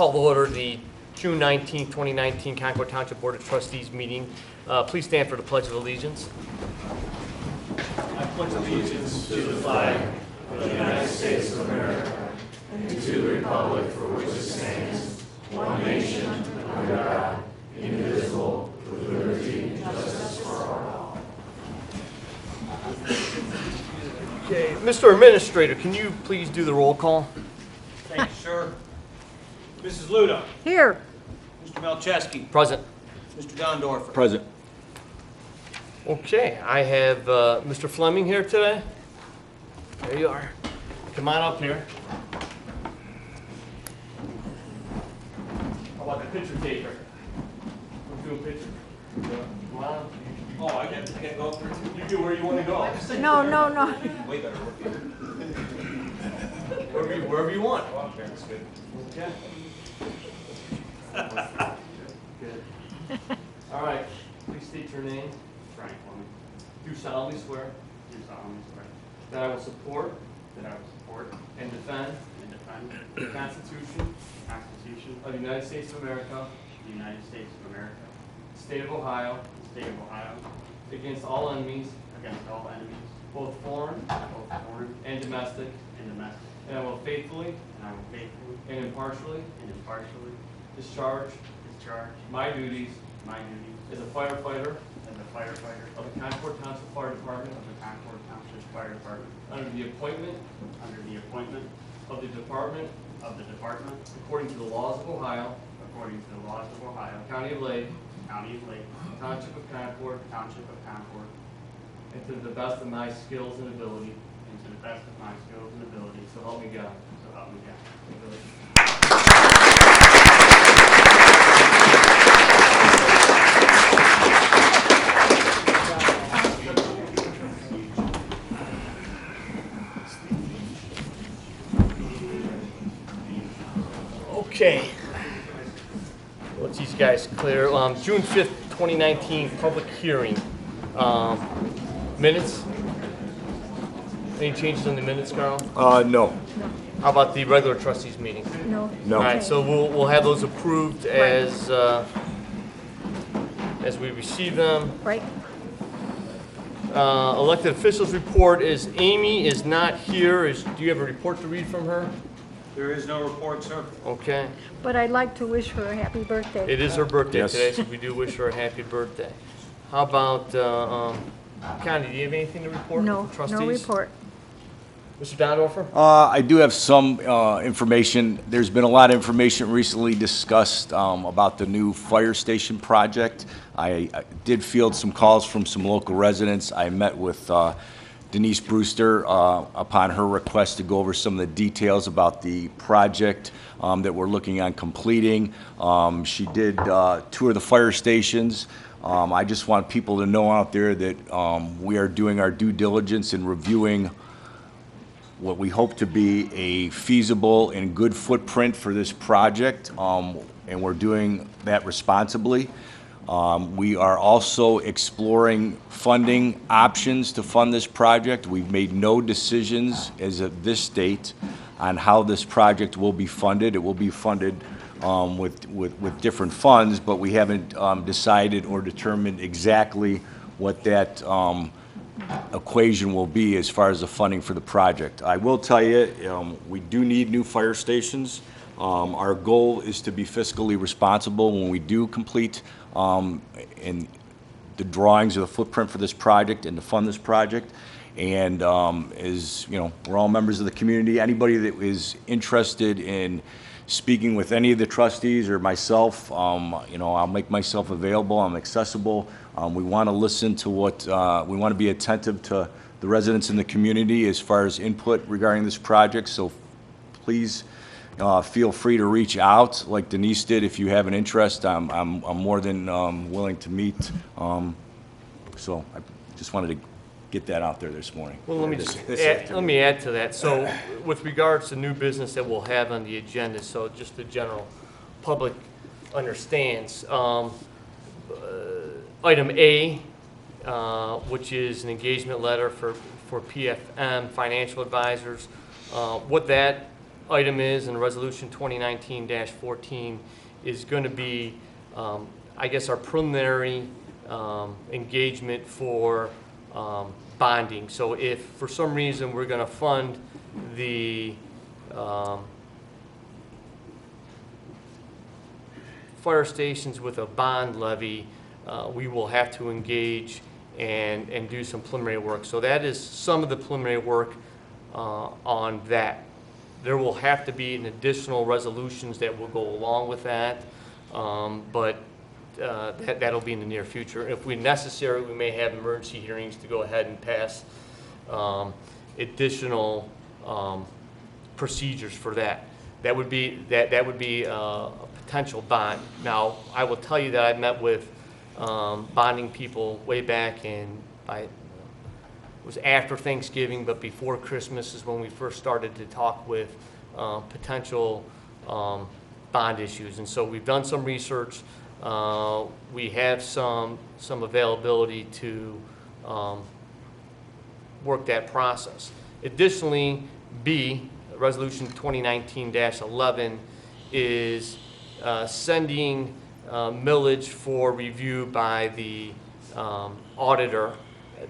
Call to order the June 19, 2019 Concord Township Board of Trustees meeting. Please stand for the Pledge of Allegiance. I pledge allegiance to the flag of the United States of America and to the republic for which it stands, one nation, under God, indivisible, with liberty and justice for all. Okay, Mr. Administrator, can you please do the roll call? Thank you, sir. Mrs. Luda. Here. Mr. Malcheski. Present. Mr. Dondorfer. Present. Okay, I have Mr. Fleming here today. There you are. Come on up here. How about the picture taker? Let's do a picture. Come on. Oh, I can't go up there too. You do where you want to go. No. Way better work here. Wherever you want. Okay, that's good. Okay. Good. All right. Please state your name. Frank Fleming, Do solemnly swear do solemnly swear that I will support that I will support and defend and defend the Constitution the Constitution of the United States of America, of the United States of America, the state of Ohio, the state of Ohio, against all enemies, against all enemies, both foreign both foreign and domestic, and domestic, and I will faithfully and I will faithfully and impartially and impartially discharge discharge my duties my duties as a firefighter as a firefighter of the Concord Township Fire Department of the Concord Township Fire Department under the appointment under the appointment of the department of the department according to the laws of Ohio, according to the laws of Ohio, County of Lake, County of Lake, Township of Concord, Township of Concord, and to the best of my skills and ability, and to the best of my skills and abilities, so help me God. so help me God. Okay. Let's these guys clear. June 5th, 2019, public hearing. Minutes? Any changes on the minutes, Carl? No. How about the regular trustees meeting? No. No. All right, so we'll have those approved as we receive them. Right. Elected officials report is Amy is not here. Do you have a report to read from her? There is no report, sir. Okay. But I'd like to wish her a happy birthday. It is her birthday Yes. today, so we do wish her a happy birthday. How about, Connie, do you have anything to report? No, from trustees? no report. Mr. Dondorfer? I do have some information. There's been a lot of information recently discussed about the new fire station project. I did field some calls from some local residents. I met with Denise Brewster upon her request to go over some of the details about the project that we're looking on completing. She did tour the fire stations. I just want people to know out there that we are doing our due diligence in reviewing what we hope to be a feasible and good footprint for this project, and we're doing that responsibly. We are also exploring funding options to fund this project. We've made no decisions as of this date on how this project will be funded. It will be funded with different funds, but we haven't decided or determined exactly what that equation will be as far as the funding for the project. I will tell you, we do need new fire stations. Our goal is to be fiscally responsible when we do complete in the drawings of the footprint for this project and to fund this project. And as you know, we're all members of the community. Anybody that is interested in speaking with any of the trustees or myself, you know, I'll make myself available. I'm accessible. We want to listen to what, we want to be attentive to the residents in the community as far as input regarding this project. So please feel free to reach out like Denise did if you have an interest. I'm more than willing to meet. So I just wanted to get that out there this morning. Well, let me add to that. So with regards to new business that we'll have on the agenda, so just the general public understands, item A, which is an engagement letter for PFM Financial Advisors. What that item is, and Resolution 2019-14, is going to be, I guess, our preliminary engagement for bonding. So if for some reason we're going to fund the fire stations with a bond levy, we will have to engage and do some preliminary work. So that is some of the preliminary work on that. There will have to be an additional resolutions that will go along with that, but that'll be in the near future. If we necessary, we may have emergency hearings to go ahead and pass additional procedures for that. That would be a potential bond. Now, I will tell you that I met with bonding people way back in, it was after Thanksgiving, but before Christmas is when we first started to talk with potential bond issues. And so we've done some research. We have some availability to work that process. Additionally, B, Resolution 2019-11, is sending millage for review by the auditor.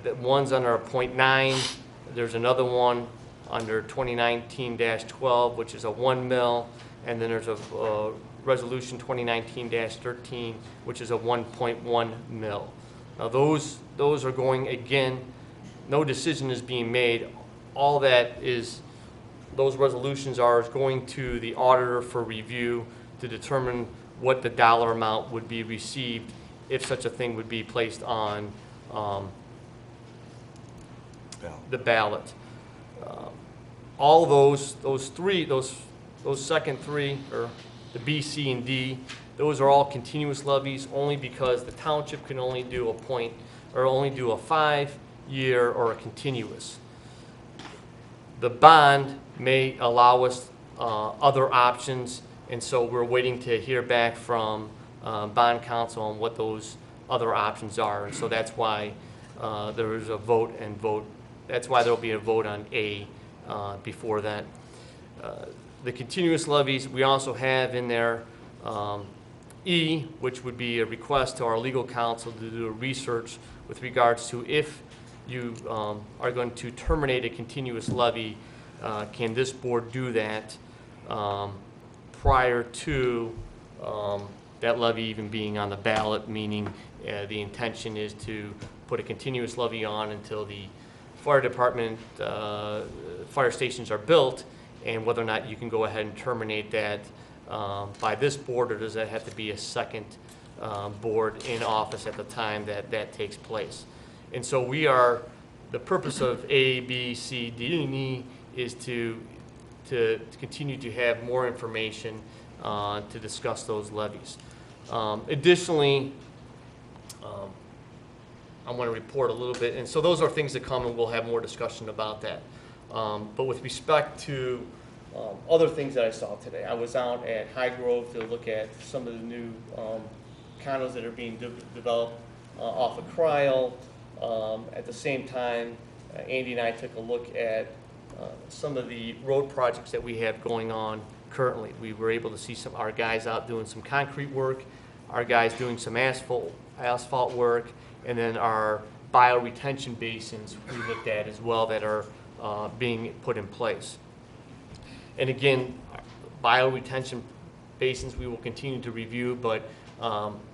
The one's under 0.9. There's another one under 2019-12, which is a 1 mil, and then there's a Resolution 2019-13, which is a 1.1 mil. Now those are going, again, no decision is being made. All that is, those resolutions are going to the auditor for review to determine what the dollar amount would be received if such a thing would be placed on the ballot. All those second three, or the B, C, and D, those are all continuous levies only because the township can only do a 5-year or a continuous. The bond may allow us other options, and so we're waiting to hear back from bond counsel on what those other options are. And so that's why there is a vote. That's why there will be a vote on A before that. The continuous levies, we also have in there E, which would be a request to our legal counsel to do a research with regards to if you are going to terminate a continuous levy, can this board do that prior to that levy even being on the ballot, meaning the intention is to put a continuous levy on until the fire department, fire stations are built, and whether or not you can go ahead and terminate that by this board, or does that have to be a second board in office at the time that takes place. And so the purpose of A, B, C, D, and E is to continue to have more information to discuss those levies. Additionally, I want to report a little bit, and so those are things that come, and we'll have more discussion about that. But with respect to other things that I saw today, I was out at High Grove to look at some of the new condos that are being developed off of Cryle. At the same time, Andy and I took a look at some of the road projects that we have going on currently. We were able to see our guys out doing some concrete work, our guys doing some asphalt work, and then our bioretention basins we looked at as well that are being put in place. And again, bioretention basins we will continue to review, but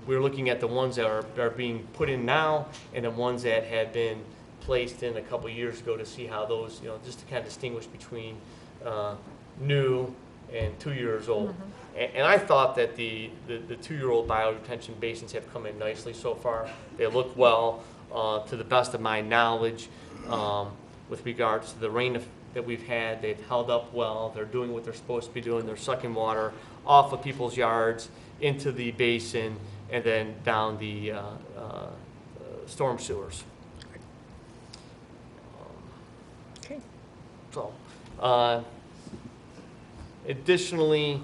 we're looking at the ones that are being put in now and the ones that had been placed in a couple years ago to see how those, just to kind of distinguish between new and 2 years old. Mm-hmm. And I thought that the 2-year-old bioretention basins have come in nicely so far. They look well, to the best of my knowledge, with regards to the rain that we've had. They've held up well. They're doing what they're supposed to be doing. They're sucking water off of people's yards into the basin and then down the storm sewers. Okay. So, additionally,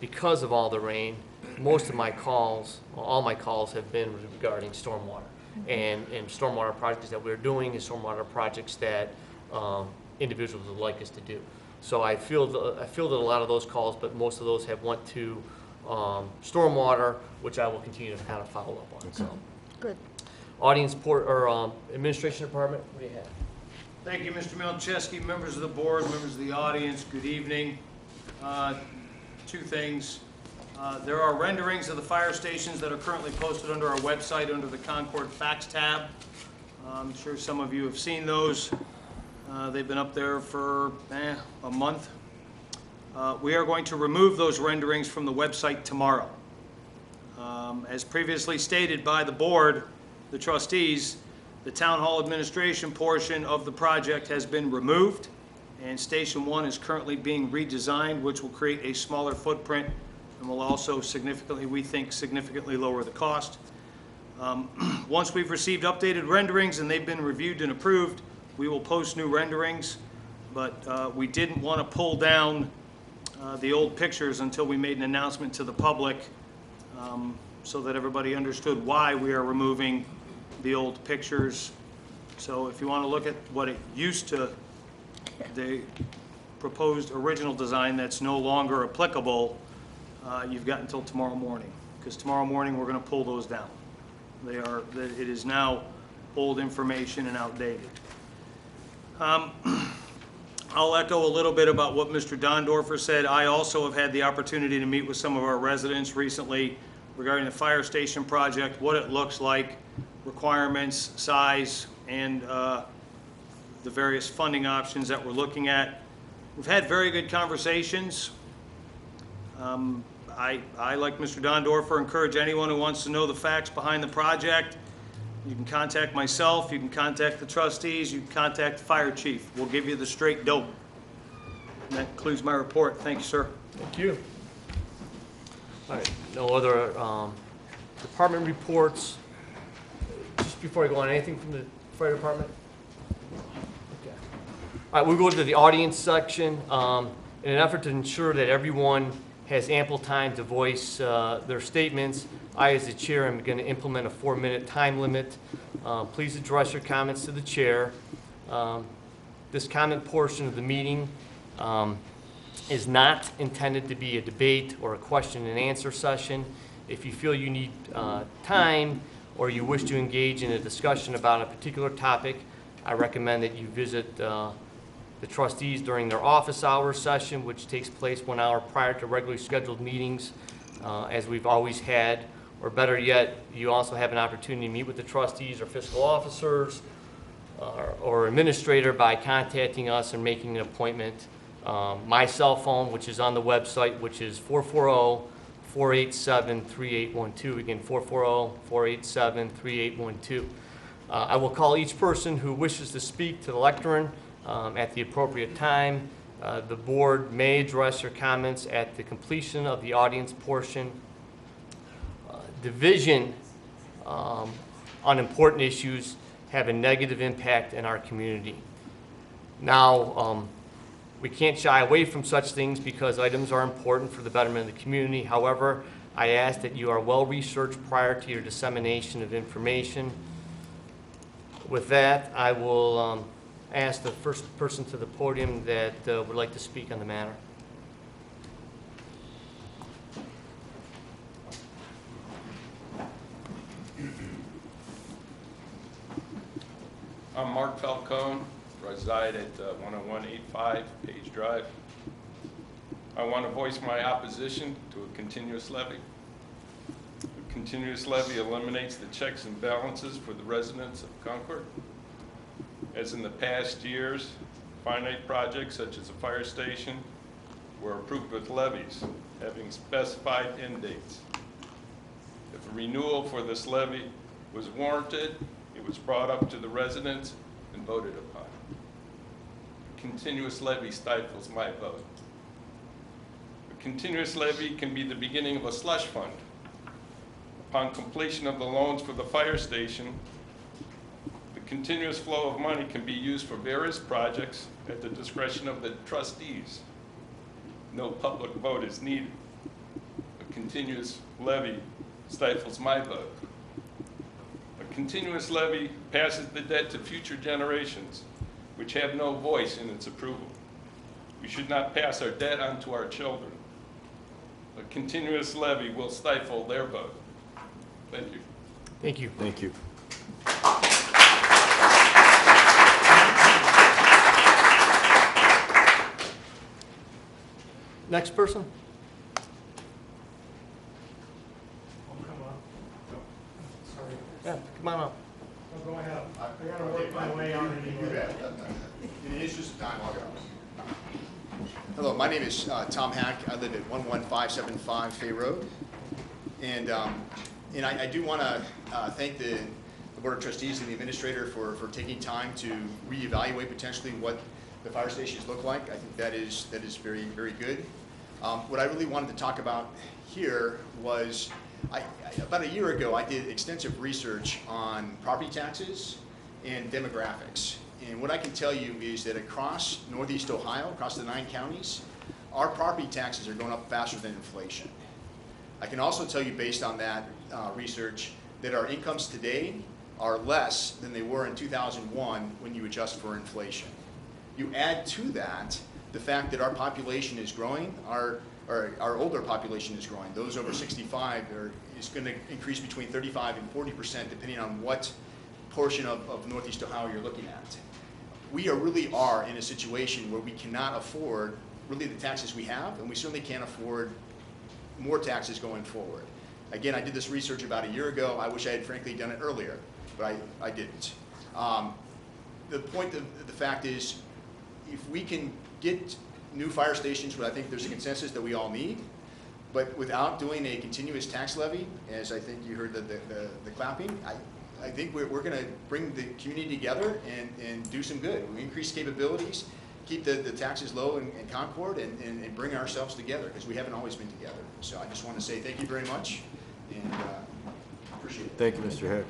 because of all the rain, most of my calls, all my calls have been regarding stormwater. And stormwater projects that we're doing is stormwater projects that individuals would like us to do. So I fielded a lot of those calls, but most of those have went to stormwater, which I will continue to kind of follow up on. So, Good. audience administration department, what do you have? Thank you, Mr. Milczewski, members of the board, members of the audience, good evening. Two things. There are renderings of the fire stations that are currently posted under our website under the Concord Facts tab. I'm sure some of you have seen those. They've been up there for a month. We are going to remove those renderings from the website tomorrow. As previously stated by the board, the trustees, the town hall administration portion of the project has been removed, and Station 1 is currently being redesigned, which will create a smaller footprint and will also significantly, we think, significantly lower the cost. Once we've received updated renderings and they've been reviewed and approved, we will post new renderings, but we didn't want to pull down the old pictures until we made an announcement to the public so that everybody understood why we are removing the old pictures. So if you want to look at what it used to, the proposed original design that's no longer applicable, you've got until tomorrow morning, because tomorrow morning we're going to pull those down. It is now old information and outdated. I'll echo a little bit about what Mr. Dondorfer said. I also have had the opportunity to meet with some of our residents recently regarding the fire station project, what it looks like, requirements, size, and the various funding options that we're looking at. We've had very good conversations. I, like Mr. Dondorfer, encourage anyone who wants to know the facts behind the project. You can contact myself, you can contact the trustees, you can contact the fire chief. We'll give you the straight dope. And that concludes my report. Thank you, sir. Thank you. All right, no other department reports. Just before I go on, anything from the fire department? Okay. All right, we'll go to the audience section. In an effort to ensure that everyone has ample time to voice their statements, I, as the chair, am going to implement a 4-minute time limit. Please address your comments to the chair. This comment portion of the meeting is not intended to be a debate or a question and answer session. If you feel you need time or you wish to engage in a discussion about a particular topic, I recommend that you visit the trustees during their office hours session, which takes place 1 hour prior to regularly scheduled meetings, as we've always had. Or better yet, you also have an opportunity to meet with the trustees or fiscal officers or administrator by contacting us and making an appointment. My cell phone, which is on the website, which is 440-487-3812. Again, 440-487-3812. I will call each person who wishes to speak to the lectern at the appropriate time. The board may address your comments at the completion of the audience portion. Division on important issues have a negative impact in our community. Now, we can't shy away from such things because items are important for the betterment of the community. However, I ask that you are well researched prior to your dissemination of information. With that, I will ask the first person to the podium that would like to speak on the matter. I'm Mark Falcone, reside at 10185 Page Drive. I want to voice my opposition to a continuous levy. A continuous levy eliminates the checks and balances for the residents of Concord. As in the past years, finite projects such as a fire station were approved with levies having specified end dates. If a renewal for this levy was warranted, it was brought up to the residents and voted upon. A continuous levy stifles my vote. A continuous levy can be the beginning of a slush fund. Upon completion of the loans for the fire station, the continuous flow of money can be used for various projects at the discretion of the trustees. No public vote is needed. A continuous levy stifles my vote. A continuous levy passes the debt to future generations which have no voice in its approval. We should not pass our debt on to our children. A continuous levy will stifle their vote. Thank you. Thank you. Thank you. Next person? Yeah, come on up. Go ahead. I gotta work my way on it. You bet. In the interest of time, I'll go. Hello, my name is Tom Hack. I live at 11575 Fay Road. And I do want to thank the Board of Trustees and the Administrator for taking time to reevaluate potentially what the fire stations look like. I think that is very, very good. What I really wanted to talk about here was about a year ago, I did extensive research on property taxes and demographics. And what I can tell you is that across Northeast Ohio, across the 9 counties, our property taxes are going up faster than inflation. I can also tell you based on that research that our incomes today are less than they were in 2001 when you adjust for inflation. You add to that the fact that our population is growing, our older population is growing. Those over 65 is going to increase between 35 and 40% depending on what portion of Northeast Ohio you're looking at. We really are in a situation where we cannot afford really the taxes we have, and we certainly can't afford more taxes going forward. Again, I did this research about a year ago. I wish I had frankly done it earlier, but I didn't. The point of the fact is, if we can get new fire stations, where I think there's a consensus that we all need, but without doing a continuous tax levy, as I think you heard the clapping, I think we're going to bring the community together and do some good. We increase capabilities, keep the taxes low in Concord, and bring ourselves together, because we haven't always been together. So I just want to say thank you very much, and appreciate it. Thank you, Mr. Heck.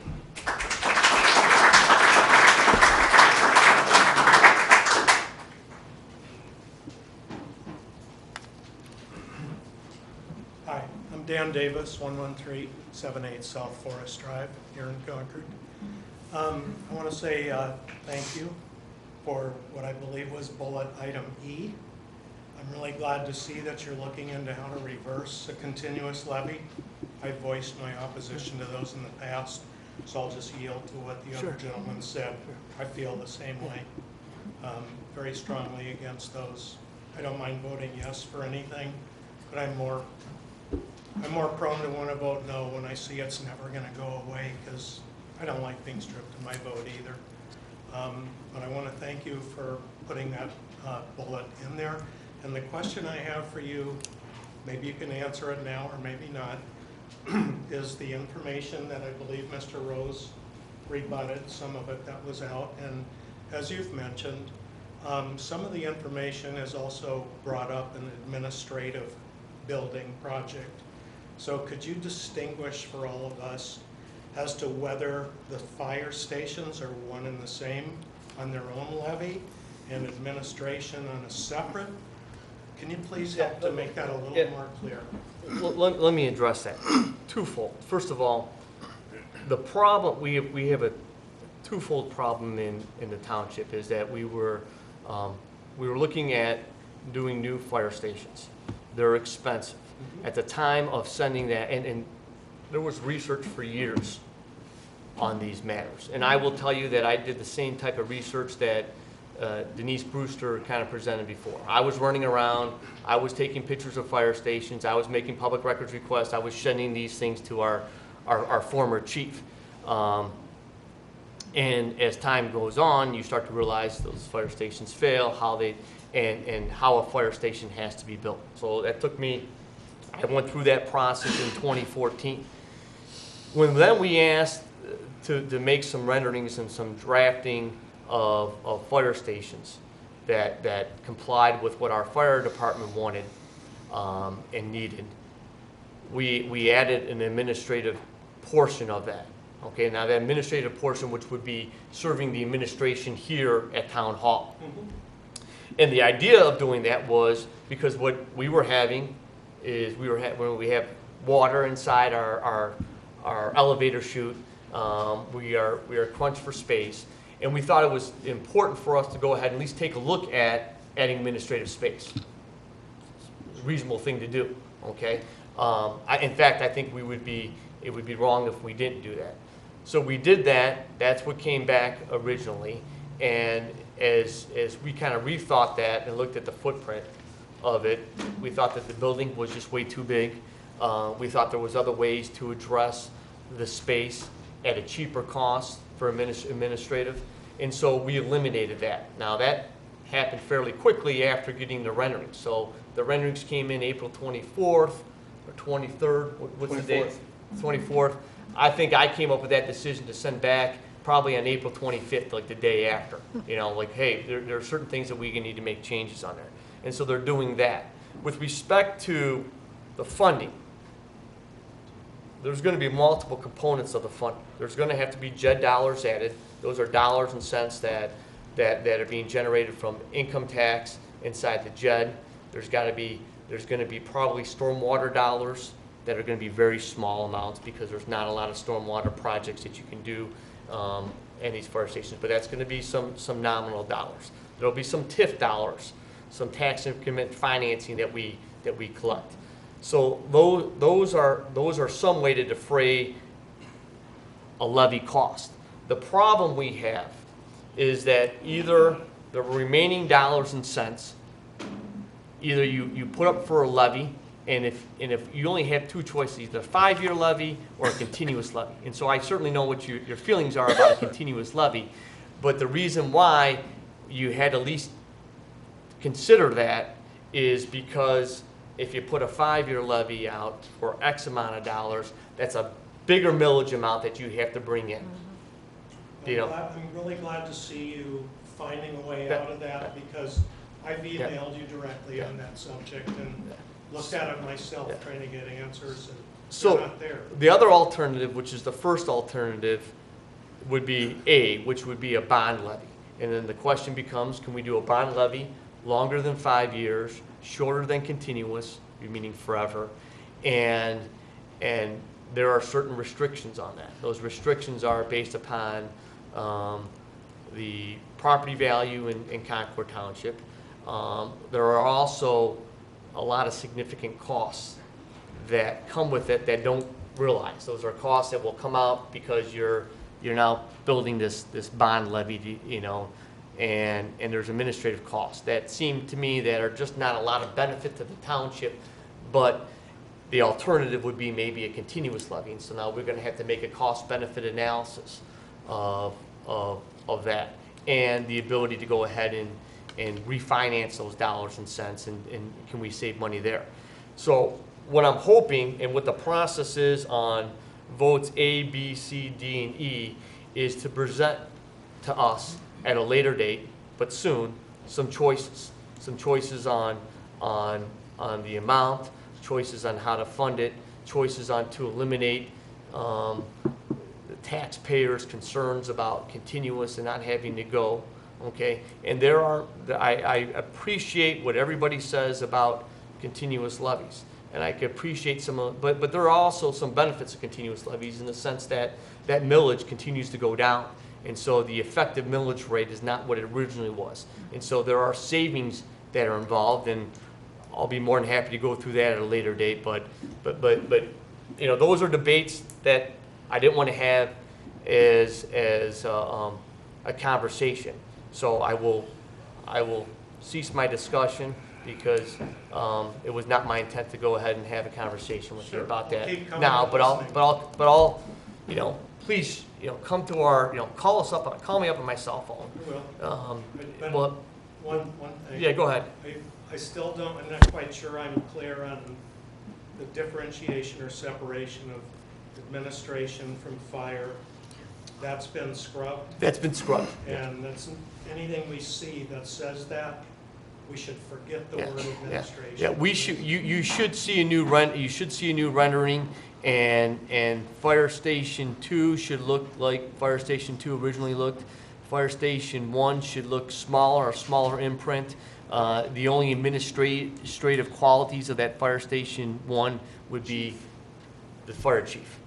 Hi, I'm Dan Davis, 11378 South Forest Drive here in Concord. I want to say thank you for what I believe was bullet item E. I'm really glad to see that you're looking into how to reverse a continuous levy. I voiced my opposition to those in the past, so I'll just yield to what the other gentleman said. I feel the same way, very strongly against those. I don't mind voting yes for anything, but I'm more prone to want to vote no when I see it's never going to go away, because I don't like being stripped of my vote either. But I want to thank you for putting that bullet in there. And the question I have for you, maybe you can answer it now or maybe not, is the information that I believe Mr. Rose rebutted, some of it that was out. And as you've mentioned, some of the information is also brought up an administrative building project. So could you distinguish for all of us as to whether the fire stations are one and the same on their own levy and administration on a separate? Can you please help to make that a little more clear? Let me address that. Twofold. First of all, the problem, we have a twofold problem in the township, is that we were looking at doing new fire stations. They're expensive. At the time of sending that, and there was research for years on these matters. And I will tell you that I did the same type of research that Denise Brewster kind of presented before. I was running around, I was taking pictures of fire stations, I was making public records requests, I was sending these things to our former chief. And as time goes on, you start to realize those fire stations fail, how they, and how a fire station has to be built. So that took me, I went through that process in 2014. When then we asked to make some renderings and some drafting of fire stations that complied with what our fire department wanted and needed, we added an administrative portion of that. Okay, now the administrative portion, which would be serving the administration here at Town Hall. And the idea of doing that was because what we were having is when we have water inside our elevator chute, we are crunched for space, And we thought it was important for us to go ahead and at least take a look at adding administrative space. It's a reasonable thing to do, okay? In fact, I think it would be wrong if we didn't do that. So we did that. That's what came back originally. And as we kind of rethought that and looked at the footprint of it, we thought that the building was just way too big. We thought there was other ways to address the space at a cheaper cost for administrative. And so we eliminated that. Now that happened fairly quickly after getting the renderings. So the renderings came in April 24th or 23rd. What's the date? 24th. I think I came up with that decision to send back probably on April 25th, like the day after. You know, like, hey, there are certain things that we need to make changes on there. And so they're doing that. With respect to the funding, there's going to be multiple components of the fund. There's going to have to be JED dollars added. Those are dollars and cents that are being generated from income tax inside the JED. There's going to be probably stormwater dollars that are going to be very small amounts because there's not a lot of stormwater projects that you can do in these fire stations. But that's going to be some nominal dollars. There'll be some TIF dollars, some tax increment financing that we collect. So those are some way to defray a levy cost. The problem we have is that either the remaining dollars and cents, either you put up for a levy, and if you only have two choices, either a 5-year levy or a continuous levy. And so I certainly know what your feelings are about a continuous levy, but the reason why you had to at least consider that is because if you put a 5-year levy out for X amount of dollars, that's a bigger millage amount that you have to bring in. You know? I'm really glad to see you finding a way out of that because I've emailed you directly on that subject and looked at it myself trying to get answers and they're not there. The other alternative, which is the first alternative, would be A, which would be a bond levy. And then the question becomes, can we do a bond levy longer than 5 years, shorter than continuous, meaning forever, and there are certain restrictions on that. Those restrictions are based upon the property value in Concord Township. There are also a lot of significant costs that come with it that don't realize. Those are costs that will come out because you're now building this bond levy, you know, and there's administrative costs that seem to me that are just not a lot of benefit to the township, but the alternative would be maybe a continuous levy. And so now we're going to have to make a cost-benefit analysis of that and the ability to go ahead and refinance those dollars and cents and can we save money there. So what I'm hoping and what the process is on votes A, B, C, D, and E is to present to us at a later date, but soon, some choices on the amount, choices on how to fund it, choices on to eliminate the taxpayers' concerns about continuous and not having to go, okay? And I appreciate what everybody says about continuous levies, and I can appreciate but there are also some benefits of continuous levies in the sense that that millage continues to go down. And so the effective millage rate is not what it originally was. And so there are savings that are involved, and I'll be more than happy to go through that at a later date. But you know, those are debates that I didn't want to have as a conversation. So I will cease my discussion because it was not my intent to go ahead and have a conversation with you about that now. But I'll you know, please, you know, come to our, you know, call me up on my cell phone. But Well, one thing. yeah, go ahead. I still I'm not quite sure I'm clear on the differentiation or separation of administration from fire. That's been scrubbed. That's been scrubbed. And that's anything we see that says that, we should forget the word administration. Yeah, we should. You should see a new rendering, and Fire Station 2 should look like Fire Station 2 originally looked. Fire Station 1 should look smaller, a smaller imprint. The only administrative qualities of that Fire Station 1 would be the fire chief.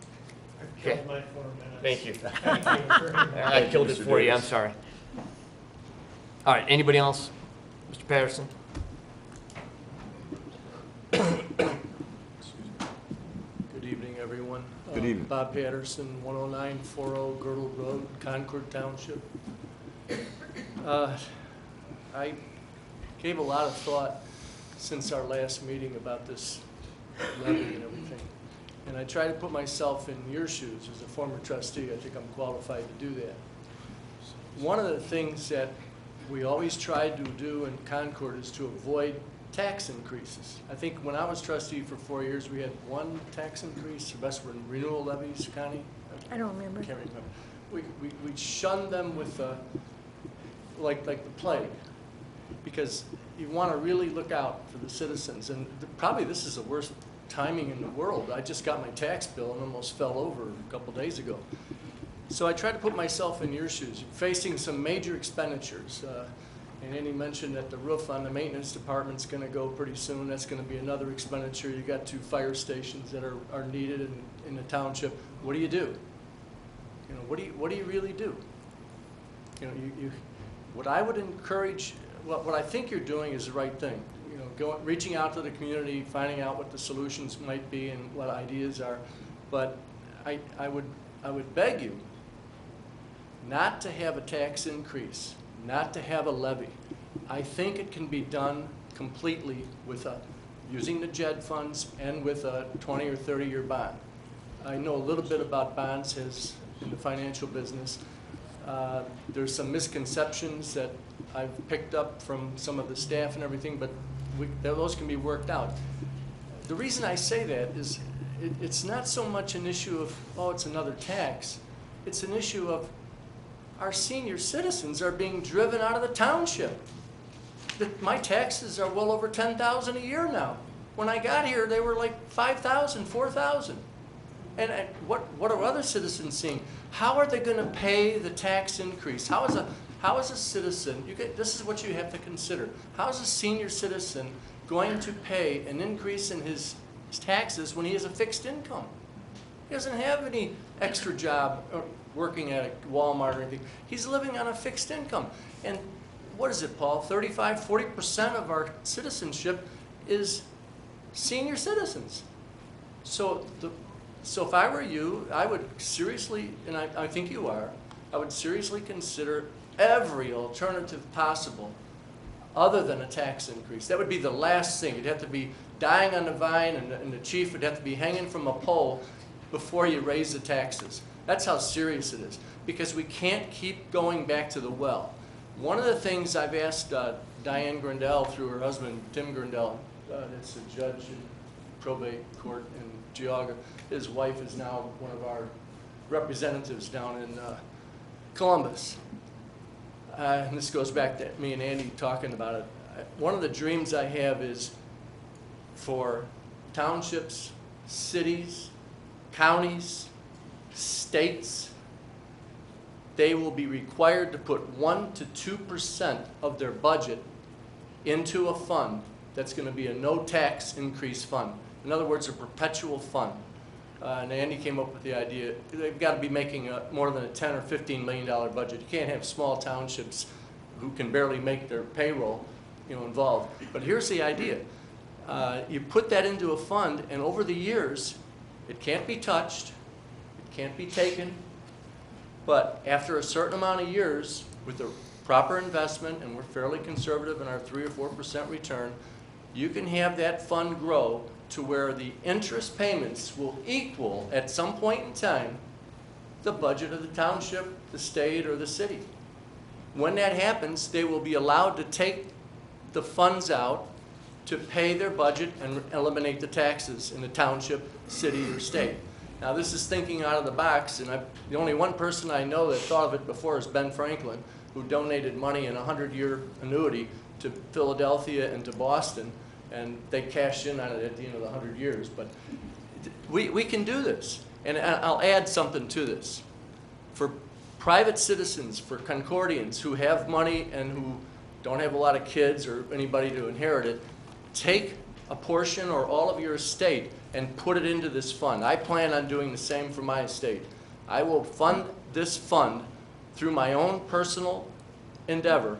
I've killed my 4 minutes. Thank you. Thank you very much. I killed it Mr. for you, I'm Davis. sorry. All right, anybody else? Mr. Patterson? Good evening, everyone. Good evening. Bob Patterson, 10940 Girdle Road, Concord Township. I gave a lot of thought since our last meeting about this levy and everything. And I try to put myself in your shoes as a former trustee. I think I'm qualified to do that. One of the things that we always tried to do in Concord is to avoid tax increases. I think when I was trustee for 4 years, we had one tax increase. The rest were renewal levies, Connie? I don't remember. I can't remember. We shunned them with like the plague, because you want to really look out for the citizens. And probably this is the worst timing in the world. I just got my tax bill and almost fell over a couple days ago. So I tried to put myself in your shoes. You're facing some major expenditures. And Andy mentioned that the roof on the maintenance department's going to go pretty soon. That's going to be another expenditure. You got 2 fire stations that are needed in the township. What do? You know, what do you really do? You know, what I would encourage, what I think you're doing is the right thing. You know, reaching out to the community, finding out what the solutions might be and what ideas are. But I would beg you not to have a tax increase, not to have a levy. I think it can be done completely with using the JED funds and with a 20 or 30-year bond. I know a little bit about bonds in the financial business. There's some misconceptions that I've picked up from some of the staff and everything, but those can be worked out. The reason I say that is it's not so much an issue of, oh, it's another tax. It's an issue of our senior citizens are being driven out of the township. My taxes are well over $10,000 a year now. When I got here, they were like $5,000, $4,000. And what are other citizens seeing? How are they going to pay the tax increase? How is a citizen, this is what you have to consider. How is a senior citizen going to pay an increase in his taxes when he has a fixed income? He doesn't have any extra job or working at a Walmart or anything. He's living on a fixed income. And what is it, Paul? 35–40% of our citizenship is senior citizens. So if I were you, I would seriously, and I think you are, I would seriously consider every alternative possible other than a tax increase. That would be the last thing. You'd have to be dying on the vine, and the chief would have to be hanging from a pole before you raise the taxes. That's how serious it is, because we can't keep going back to the well. One of the things I've asked Diane Grindell through her husband, Tim Grindell, that's a judge in probate court in Geauga. His wife is now one of our representatives down in Columbus. And this goes back to me and Andy talking about it. One of the dreams I have is for townships, cities, counties, states, they will be required to put 1% to 2% of their budget into a fund that's going to be a no tax increase fund. In other words, a perpetual fund. And Andy came up with the idea, they've got to be making more than a $10 or $15 million budget. You can't have small townships who can barely make their payroll, involved. But here's the idea. You put that into a fund, and over the years, it can't be touched, it can't be taken, but after a certain amount of years, with the proper investment, and we're fairly conservative in our 3 or 4% return, you can have that fund grow to where the interest payments will equal, at some point in time, the budget of the township, the state, or the city. When that happens, they will be allowed to take the funds out to pay their budget and eliminate the taxes in the township, city, or state. Now, this is thinking out of the box, and the only one person I know that thought of it before is Ben Franklin, who donated money in a 100-year annuity to Philadelphia and to Boston, and they cashed in on it at the end of the 100 years. But we can do this. And I'll add something to this. For private citizens, for Concordians who have money and who don't have a lot of kids or anybody to inherit it, take a portion or all of your estate and put it into this fund. I plan on doing the same for my estate. I will fund this fund through my own personal endeavor,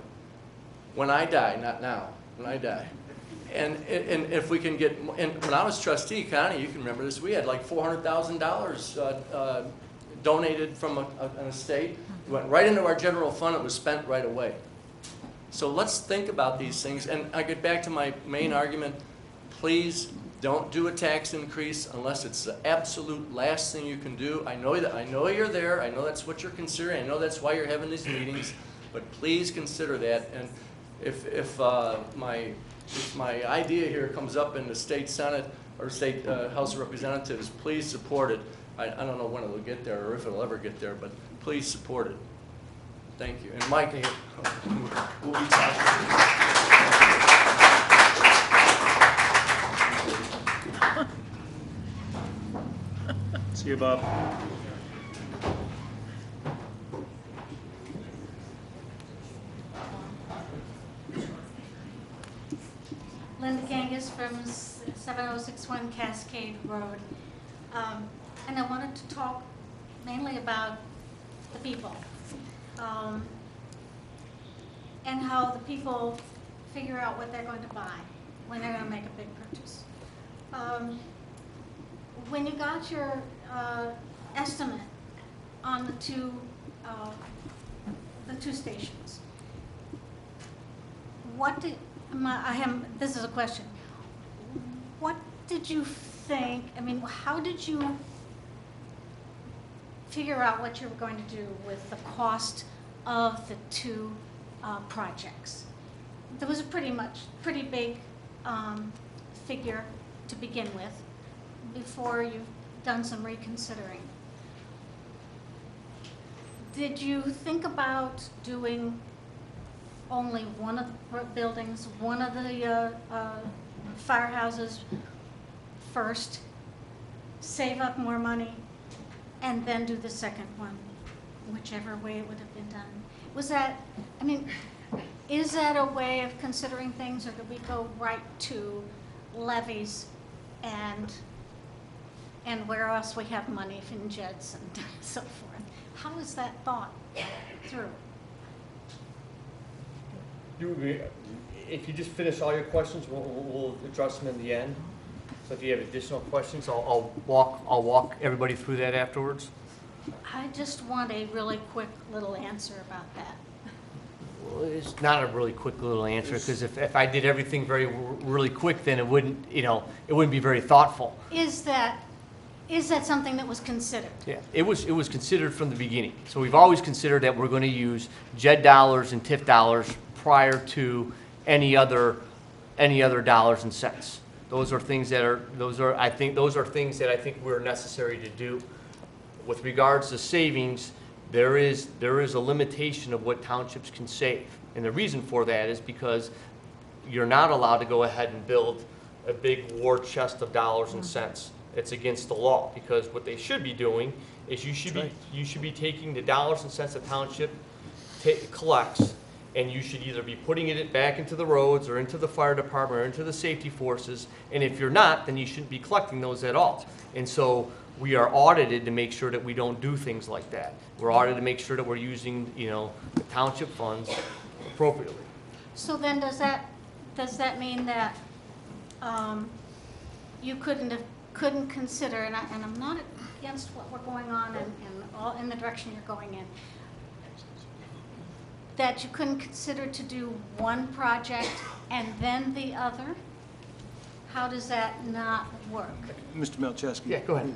when I die, not now, when I die. And if we can get, and when I was trustee, Connie, you can remember this, we had like $400,000 donated from an estate. It went right into our general fund, it was spent right away. So let's think about these things, and I get back to my main argument, please don't do a tax increase unless it's the absolute last thing you can do. I know you're there, I know that's what you're considering, I know that's why you're having these meetings, but please consider that. And if my idea here comes up in the state Senate or state House of Representatives, please support it. I don't know when it'll get there or if it'll ever get there, but please support it. Thank you. And Mike, we'll be talking. See you, Bob. Linda Gangus from 7061 Cascade Road. And I wanted to talk mainly about the people. And how the people figure out what they're going to buy when they're going to make a big purchase. When you got your estimate on the two stations, what did this is a question. What did you think? I mean, how did you figure out what you were going to do with the cost of the two projects? There was a pretty big figure to begin with before you've done some reconsidering. Did you think about doing only one of the buildings, one of the firehouses first, save up more money, and then do the second one, whichever way it would have been done? Was that, I mean, is that a way of considering things, or could we go right to levies and where else we have money from jets and so forth? How is that thought through? If you just finish all your questions, we'll address them in the end. So if you have additional questions, I'll walk everybody through that afterwards. I just want a really quick little answer about that. Well, it's not a really quick little answer, because if I did everything really quick, then it wouldn't be very thoughtful. Is that something that was considered? Yeah, it was considered from the beginning. So we've always considered that we're going to use JED dollars and TIF dollars prior to any other dollars and cents. Those are things that I think were necessary to do. With regards to savings, there is a limitation of what townships can save, and the reason for that is because you're not allowed to go ahead and build a big war chest of dollars and cents. It's against the law, because what they should be doing is you should be taking the dollars and cents the township collects, and you should either be putting it back into the roads or into the fire department or into the safety forces, and if you're not, then you shouldn't be collecting those at all. And so we are audited to make sure that we don't do things like that. We're audited to make sure that we're using, the township funds appropriately. So then does that mean that you couldn't consider, and I'm not against what we're going on and all in the direction you're going in, that you couldn't consider to do one project and then the other? How does that not work? Mr. Melchesky. Yeah, go ahead.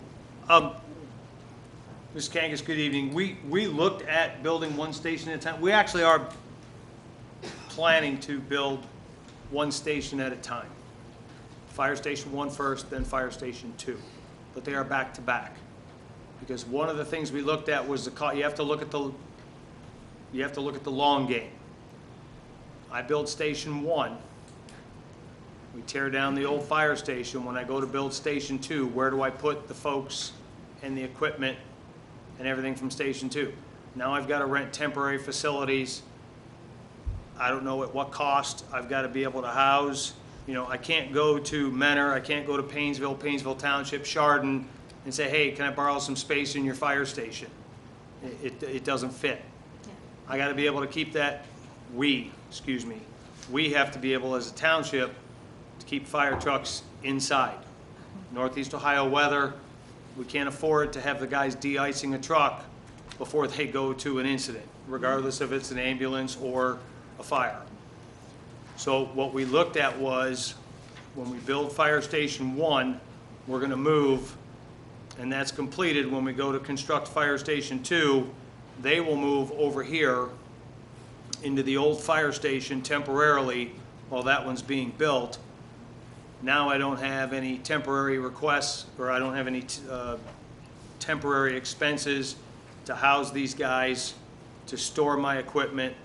Ms. Kangas, good evening. We looked at building one station at a time. We actually are planning to build one station at a time. Fire Station 1 first, then Fire Station 2. But they are back to back. Because one of the things we looked at was you have to look at the long game. I build Station 1. We tear down the old fire station. When I go to build Station 2, where do I put the folks and the equipment and everything from Station 2? Now I've got to rent temporary facilities. I don't know at what cost. I've got to be able to house. I can't go to Menor, I can't go to Painesville Township, Chardon, and say, hey, can I borrow some space in your fire station? It doesn't fit. Yeah. I got to be able to keep that, we have to be able as a township to keep fire trucks inside. Northeast Ohio weather, we can't afford to have the guys de-icing a truck before they go to an incident, regardless if it's an ambulance or a fire. So what we looked at was, when we build Fire Station 1, we're going to move, and that's completed. When we go to construct Fire Station 2, they will move over here into the old fire station temporarily while that one's being built. Now I don't have any temporary requests, or I don't have any temporary expenses to house these guys, to store my equipment,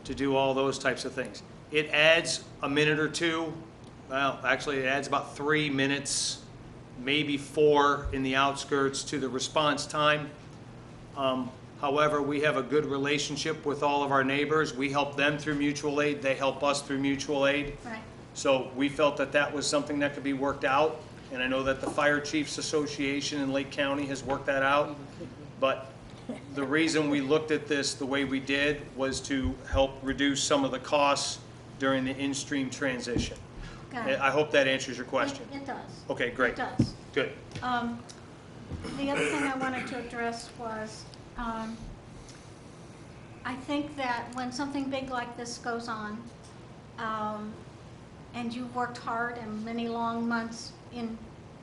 to do all those types of things. It adds a minute or two. Well, actually, it adds about 3 minutes, maybe 4 in the outskirts to the response time. However, we have a good relationship with all of our neighbors. We help them through mutual aid. They help us through mutual aid. Right. So we felt that that was something that could be worked out. And I know that the Fire Chiefs Association in Lake County has worked that out. But the reason we looked at this the way we did was to help reduce some of the costs during the in-stream transition. Got it. I hope that answers your question. It does. Okay, great. It does. Good. The other thing I wanted to address was, I think that when something big like this goes on, and you've worked hard and many long months in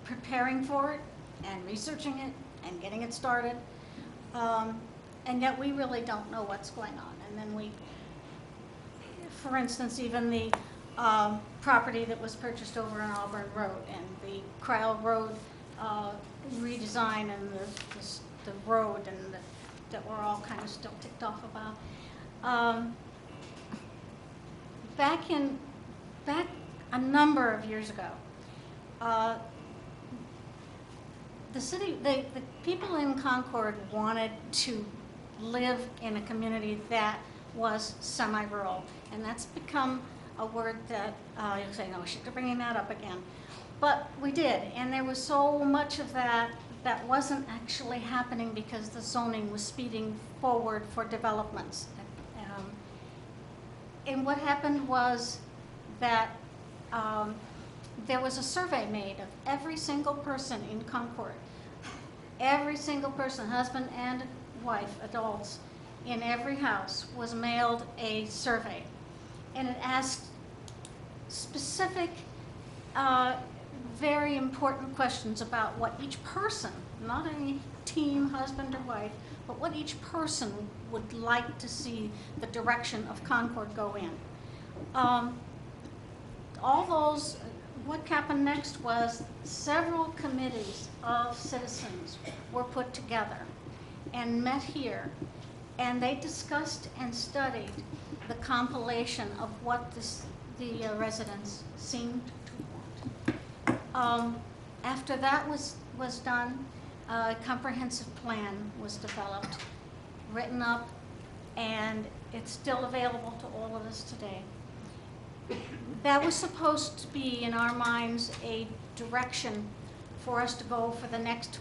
preparing for it and researching it and getting it started, and yet we really don't know what's going on. And then we, for instance, even the property that was purchased over on Auburn Road and the Cryle Road redesign and the road and that we're all kind of still ticked off about. Back a number of years ago, the people in Concord wanted to live in a community that was semi-rural, and that's become a word that you'll say, no, she's bringing that up again. But we did, and there was so much of that that wasn't actually happening because the zoning was speeding forward for developments. And what happened was that there was a survey made of every single person in Concord. Every single person, husband and wife, adults, in every house was mailed a survey. And it asked specific, very important questions about what each person, not any team, husband or wife, but what each person would like to see the direction of Concord go in. All those, what happened next was several committees of citizens were put together and met here, and they discussed and studied the compilation of what the residents seemed to want. After that was done, a comprehensive plan was developed, written up, and it's still available to all of us today. That was supposed to be, in our minds, a direction for us to go for the next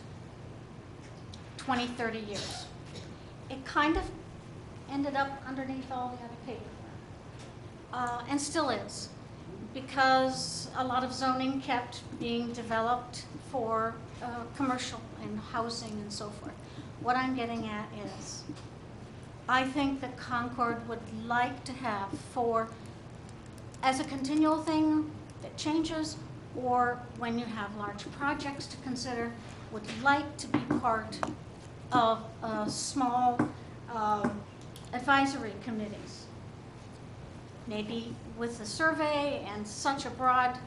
20, 30 years. It kind of ended up underneath all the other paperwork, and still is, because a lot of zoning kept being developed for commercial and housing and so forth. What I'm getting at is, I think that Concord would like to have, as a continual thing that changes, or when you have large projects to consider, would like to be part of small advisory committees. Maybe with the survey and such a broad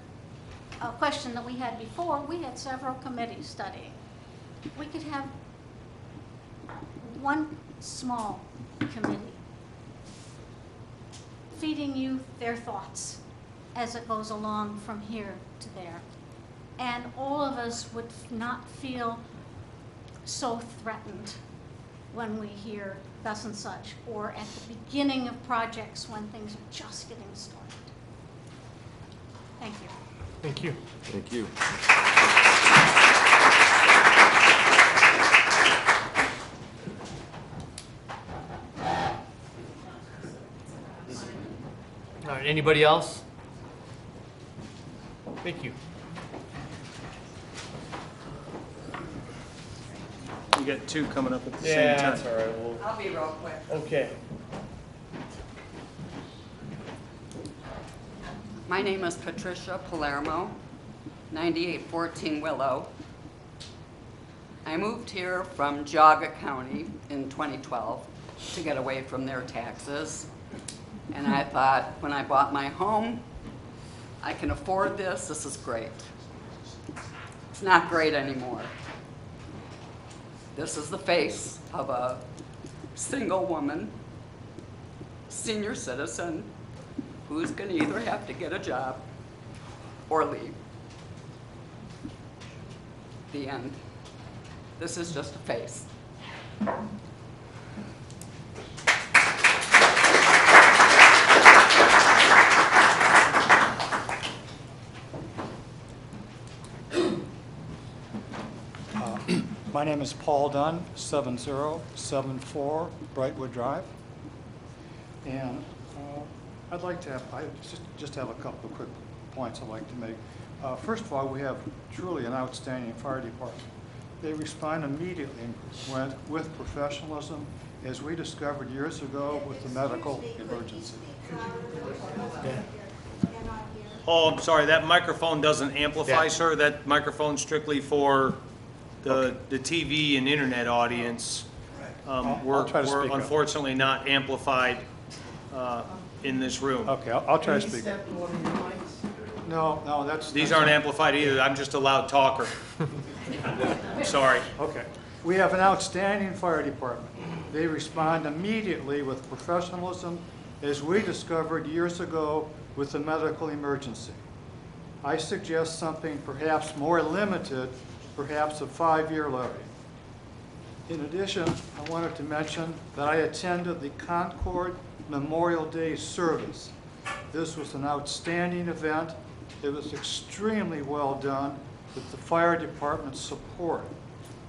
question that we had before, we had several committees studying. We could have one small committee feeding you their thoughts as it goes along from here to there. And all of us would not feel so threatened when we hear thus and such, or at the beginning of projects when things are just getting started. Thank you. Thank you. Thank you. All right, anybody else? Thank you. You got two coming up at the same Yeah, time. that's all right. We'll, I'll be real quick. okay. My name is Patricia Palermo, 9814 Willow. I moved here from Geauga County in 2012 to get away from their taxes. And I thought, when I bought my home, I can afford this, this is great. It's not great anymore. This is the face of a single woman, senior citizen, who's going to either have to get a job or leave. The end. This is just a face. My name is Paul Dunn, 7074 Brightwood Drive. And I'd like to have, I just have a couple of quick points I'd like to make. First of all, we have truly an outstanding fire department. They respond immediately with professionalism, as we discovered years ago with the medical emergency. Oh, I'm sorry, that microphone doesn't amplify, Yeah. sir. That microphone's strictly for the TV and internet audience. I'll We're try to speak up. unfortunately not amplified in this room. Okay, I'll try to speak. No, that's. These aren't amplified either. I'm just a loud talker. Sorry. Okay. We have an outstanding fire department. They respond immediately with professionalism, as we discovered years ago with the medical emergency. I suggest something perhaps more limited, perhaps a 5-year levy. In addition, I wanted to mention that I attended the Concord Memorial Day service. This was an outstanding event. It was extremely well done with the fire department's support.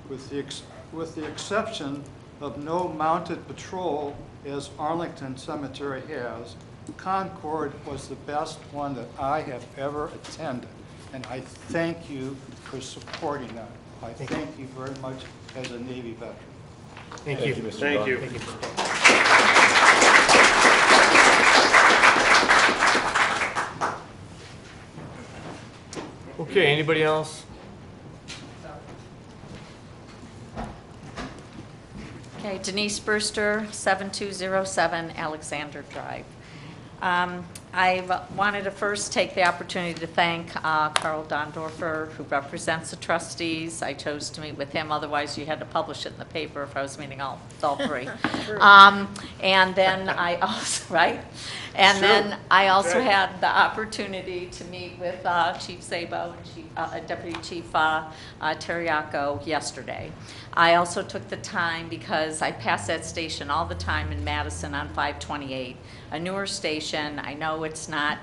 With the exception of no mounted patrol, as Arlington Cemetery has, Concord was the best one that I have ever attended. And I thank you for supporting that. I thank you very much as a Navy veteran. Thank you. Mr. Thank Dunn. you. Thank you. Okay, anybody else? Okay, Denise Brewster, 7207 Alexander Drive. I wanted to first take the opportunity to thank Carl Dondorfer, who represents the trustees. I chose to meet with him, otherwise you had to publish it in the paper if I was meeting all three. And then I also, right? And then I also had the opportunity to meet with Chief Sabo and Deputy Chief Terriaco yesterday. I also took the time because I pass that station all the time in Madison on 528, a newer station. I know it's not,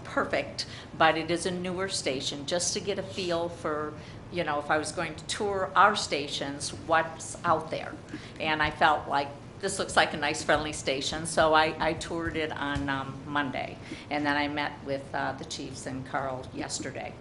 perfect, but it is a newer station, just to get a feel for, if I was going to tour our stations, what's out there. And I felt like this looks like a nice, friendly station, so I toured it on Monday. And then I met with the chiefs and Carl yesterday.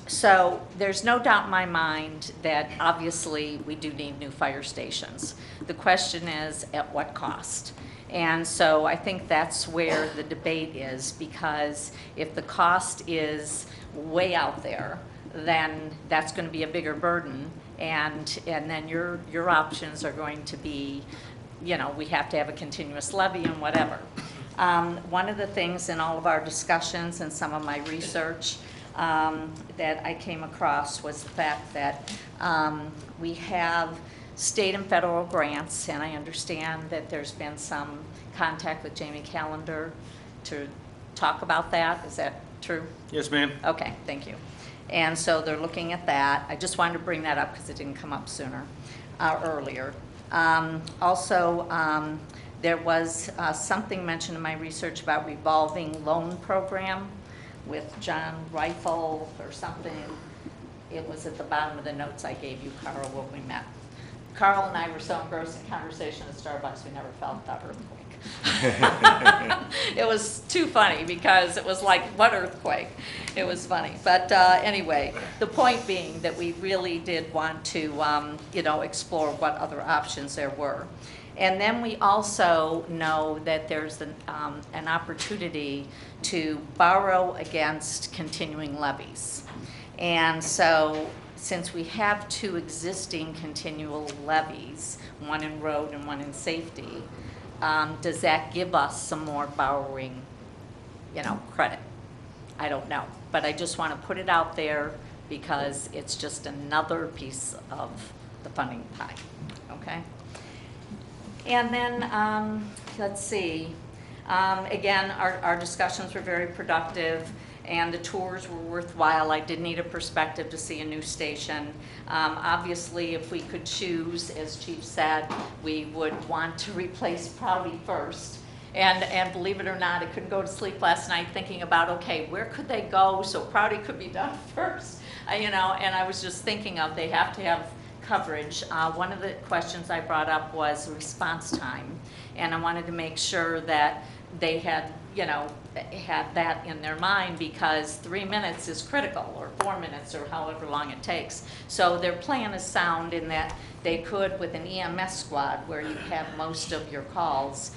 So there's no doubt in my mind that obviously we do need new fire stations. The question is, at what cost? And so I think that's where the debate is, because if the cost is way out there, then that's going to be a bigger burden, and then your options are going to be, we have to have a continuous levy and whatever. One of the things in all of our discussions and some of my research that I came across was the fact that we have state and federal grants, and I understand that there's been some contact with Jamie Callender to talk about that. Is that true? Yes, ma'am. Okay, thank you. And so they're looking at that. I just wanted to bring that up because it didn't come up earlier. Also, there was something mentioned in my research about revolving loan program with John Rifle or something. It was at the bottom of the notes I gave you, Carl, when we met. Carl and I were so engrossed in conversation at Starbucks, we never felt that earthquake. It was too funny because it was like, what earthquake? It was funny. But anyway, the point being that we really did want to, explore what other options there were. And then we also know that there's an opportunity to borrow against continuing levies. And so since we have 2 existing continual levies, one in road and one in safety, does that give us some more borrowing, credit? I don't know. But I just want to put it out there because it's just another piece of the funding pie, okay? And then, let's see, again, our discussions were very productive and the tours were worthwhile. I did need a perspective to see a new station. Obviously, if we could choose, as Chief said, we would want to replace Prouty first. And believe it or not, I couldn't go to sleep last night thinking about, okay, where could they go so Prouty could be done first? And I was just thinking of they have to have coverage. One of the questions I brought up was response time, and I wanted to make sure that they had, had that in their mind because 3 minutes is critical, or 4 minutes, or however long it takes. So their plan is sound in that they could, with an EMS squad, where you have most of your calls,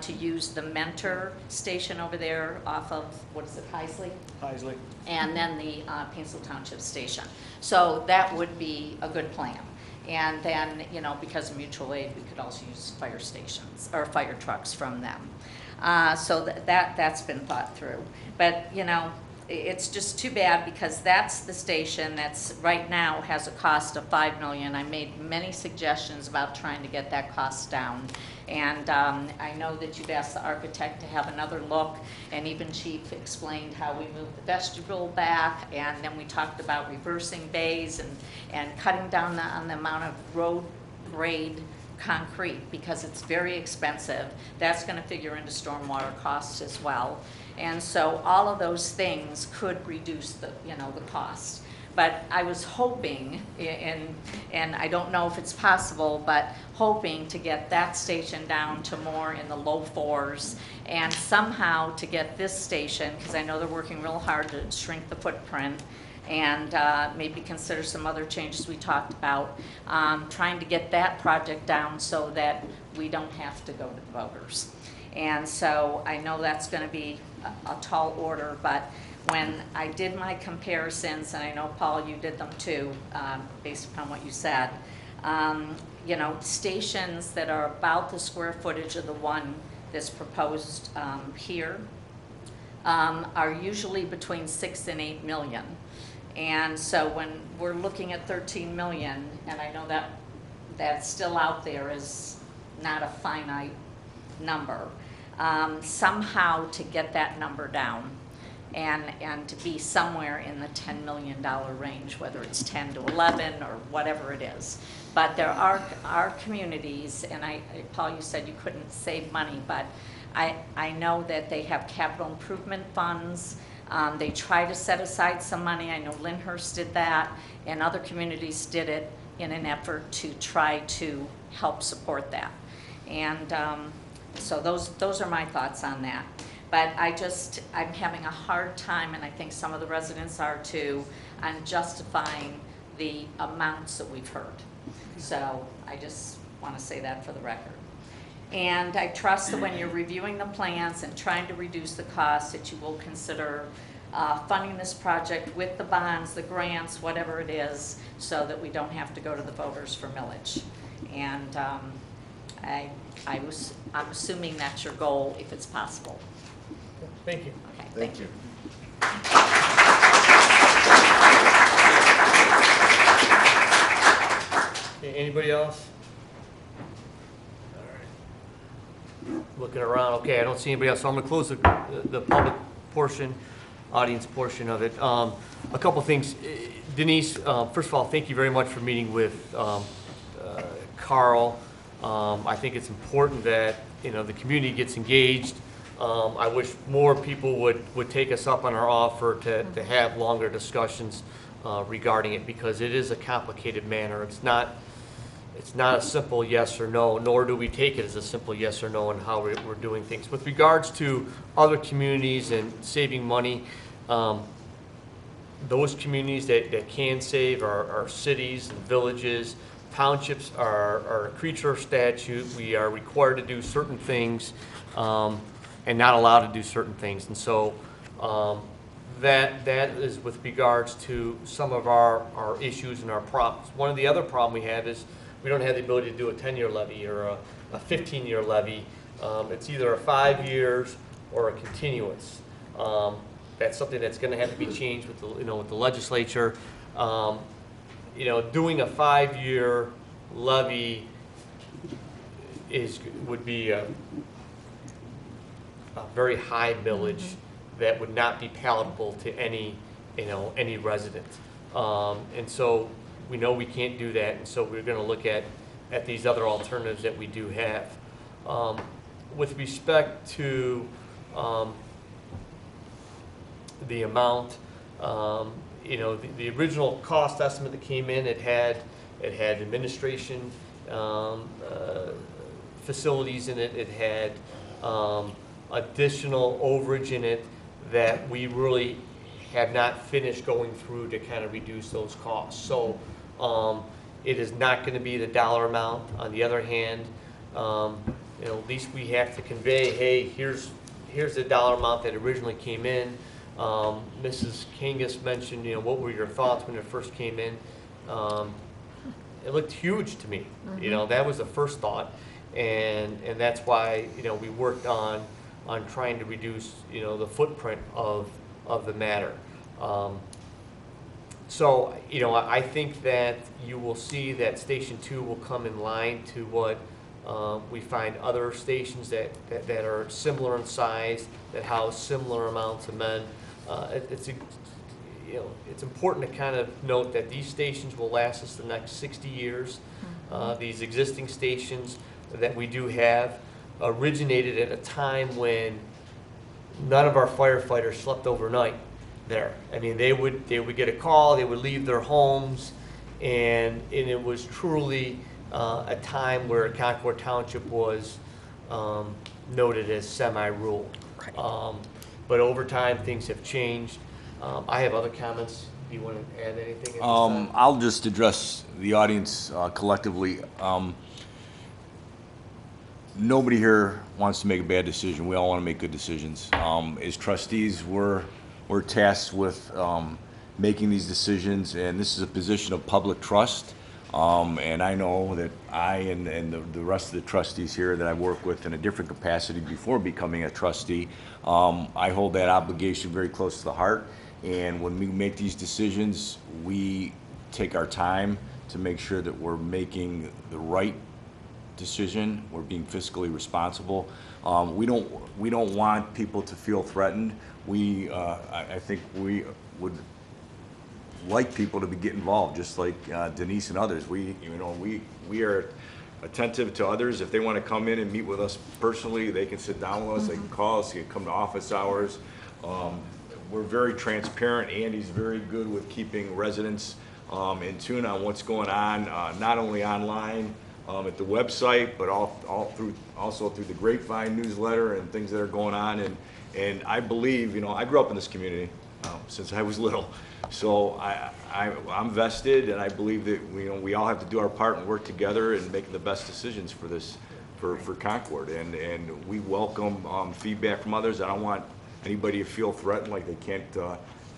to use the Mentor station over there off of, what is it, Heisley? Heisley. And then the Painesville Township station. So that would be a good plan. And then, because of mutual aid, we could also use fire stations, or fire trucks from them. So that's been thought through. But, it's just too bad because that's the station that's right now has a cost of $5 million. I made many suggestions about trying to get that cost down. And I know that you've asked the architect to have another look, and even Chief explained how we moved the vestibule back, and then we talked about reversing bays and cutting down on the amount of road grade concrete because it's very expensive. That's going to figure into stormwater costs as well. And so all of those things could reduce the, the cost. But I was hoping, and I don't know if it's possible, but hoping to get that station down to more in the low 4s and somehow to get this station, because I know they're working real hard to shrink the footprint, and maybe consider some other changes we talked about, trying to get that project down so that we don't have to go to the voters. And so I know that's going to be a tall order, but when I did my comparisons, and I know, Paul, you did them too, based upon what you said, stations that are about the square footage of the one that's proposed here are usually between 6 and 8 million. And so when we're looking at 13 million, and I know that that's still out there is not a finite number, somehow to get that number down and to be somewhere in the $10 million range, whether it's 10 to 11 or whatever it is. But there are communities, and Paul, you said you couldn't save money, but I know that they have capital improvement funds. They try to set aside some money. I know Lyndhurst did that, and other communities did it in an effort to try to help support that. And so those are my thoughts on that. But I'm having a hard time, and I think some of the residents are too, on justifying the amounts that we've heard. So I just want to say that for the record. And I trust that when you're reviewing the plans and trying to reduce the costs, that you will consider funding this project with the bonds, the grants, whatever it is, so that we don't have to go to the voters for millage. And I'm assuming that's your goal, if it's possible. Thank you. Okay, thank you. Okay, anybody else? Looking around, okay, I don't see anybody else, so I'm gonna close the public portion, audience portion of it. A couple things. Denise, first of all, thank you very much for meeting with Carl. I think it's important that, the community gets engaged. I wish more people would take us up on our offer to have longer discussions regarding it, because it is a complicated matter. It's not, it's not a simple yes or no, nor do we take it as a simple yes or no in how we're doing things. With regards to other communities and saving money, those communities that can save are cities and villages. Townships are a creature of statute. We are required to do certain things and not allowed to do certain things. And so that is with regards to some of our issues and our problems. One of the other problems we have is we don't have the ability to do a 10-year levy or a 15-year levy. It's either a 5 years or a continuance. That's something that's going to have to be changed with the legislature. Doing a 5-year levy would be a very high millage that would not be palatable to any resident. And so we know we can't do that, and so we're going to look at these other alternatives that we do have. With respect to the amount, the original cost estimate that came in, it had administration facilities in it. It had additional overage in it that we really have not finished going through to kind of reduce those costs. So it is not going to be the dollar amount. On the other hand, at least we have to convey, hey, here's the dollar amount that originally came in. Mrs. Kangas mentioned, what were your thoughts when it first came in? It looked huge to me. That was the first thought, and that's why we worked on trying to reduce the footprint of the matter. So I think that you will see that Station 2 will come in line to what we find other stations that are similar in size, that house similar amounts of men. It's important to kind of note that these stations will last us the next 60 years. These existing stations that we do have originated at a time when none of our firefighters slept overnight there. I mean, they would get a call, they would leave their homes, and it was truly a time where Concord Township was noted as semi-rural. But over time, things have changed. I have other comments. Do you want to add anything at this time? I'll just address the audience collectively. Nobody here wants to make a bad decision. We all want to make good decisions. As trustees, we're tasked with making these decisions, and this is a position of public trust. And I know that I and the rest of the trustees here that I work with in a different capacity before becoming a trustee, I hold that obligation very close to the heart. And when we make these decisions, we take our time to make sure that we're making the right decision. We're being fiscally responsible. We don't want people to feel threatened. I think we would like people to get involved, just like Denise and others. We are attentive to others. If they want to come in and meet with us personally, they can sit down with us. They can call us. They can come to office hours. We're very transparent. Andy's very good with keeping residents in tune on what's going on, not only online at the website, but also through the Grapevine newsletter and things that are going on. And I believe, I grew up in this community since I was little. So I'm vested, and I believe that we all have to do our part and work together and make the best decisions for this, for Concord. And we welcome feedback from others. I don't want anybody to feel threatened like they